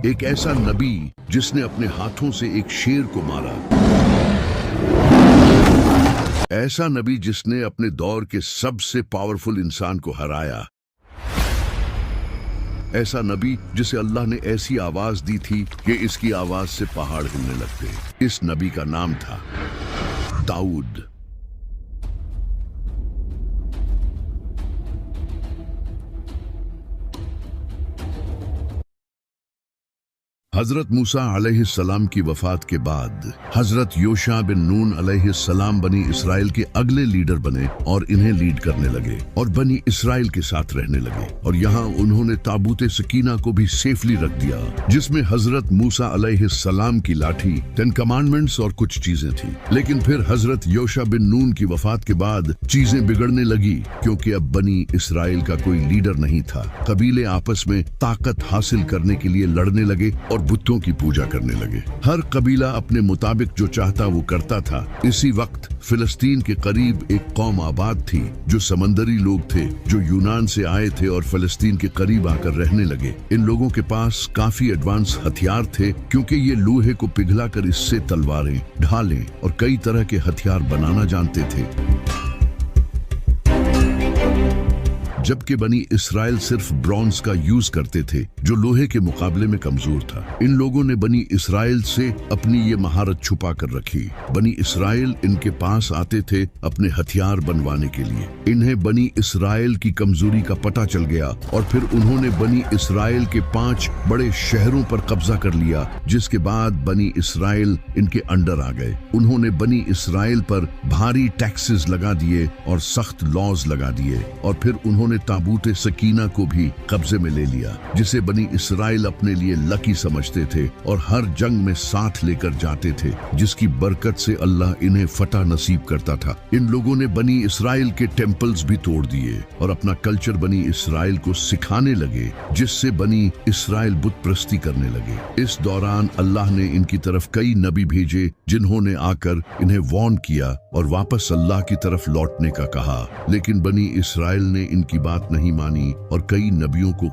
एक ऐसा नबी जिसने अपने हाथों से एक शेर को मारा। ऐसा नबी जिसने अपने दौर के सबसे पावरफुल इंसान को हराया। ऐसा नबी जिसे अल्लाह ने ऐसी आवाज दी थी कि इसकी आवाज से पहाड़ हिलने लगते। इस नबी का नाम था दाऊद। हजरत मूसा अलैहिस्सलाम की वफात के बाद हजरत योशा बिन नून अलैहिस्सलाम बनी इसराइल के अगले लीडर बने और इन्हें लीड करने लगे और बनी इसराइल के साथ रहने लगे। और यहाँ उन्होंने ताबूते सकीना को भी सेफली रख दिया, जिसमें हजरत मूसा अलैहिस्सलाम की लाठी, 10 कमांडमेंट्स और कुछ चीजें थी। लेकिन फिर हजरत योशा बिन नून की वफात के बाद चीजें बिगड़ने लगी, क्योंकि अब बनी इसराइल का कोई लीडर नहीं था। कबीले आपस में ताकत हासिल करने के लिए लड़ने लगे और बुतों की पूजा करने लगे। हर कबीला अपने मुताबिक जो चाहता वो करता था। इसी वक्त फिलिस्तीन के करीब एक कौम आबाद थी जो समंदरी लोग थे, जो यूनान से आए थे और फिलिस्तीन के करीब आकर रहने लगे। इन लोगों के पास काफी एडवांस हथियार थे, क्योंकि ये लोहे को पिघलाकर इससे तलवारें, ढालें और कई तरह के हथियार बनाना जानते थे। जबकि बनी इसराइल सिर्फ ब्रॉन्ज का यूज करते थे, जो लोहे के मुकाबले में कमजोर था। इन लोगों ने बनी इसराइल से अपनी ये महारत छुपा कर रखी। बनी इसराइल इनके पास आते थे अपने हथियार बनवाने के लिए। इन्हें बनी इसराइल की कमजोरी का पता चल गया और फिर उन्होंने बनी इसराइल के 5 बड़े शहरों पर कब्जा कर लिया, जिसके बाद बनी इसराइल इनके अंडर आ गए। उन्होंने बनी इसराइल पर भारी टैक्सेस लगा दिए और सख्त लॉज लगा दिए, और फिर उन्होंने ताबूते सकीना को भी कब्जे में ले लिया, जिसे बनी इसराइल अपने लिए लकी समझते थे और हर जंग में साथ लेकर जाते थे, जिसकी बरकत से अल्लाह इन्हें फतह नसीब करता था। इन लोगों ने बनी इसराइल के टेम्पल्स भी तोड़ दिए और अपना कल्चर बनी इसराइल को सिखाने लगे, जिससे बनी इसराइल बुत प्रस्ती करने लगे। इस दौरान अल्लाह ने इनकी तरफ कई नबी भेजे, जिन्होंने आकर इन्हें वार्न किया और वापस अल्लाह की तरफ लौटने का कहा। लेकिन बनी इसराइल ने इनकी बात नहीं मानी और कई नबियों को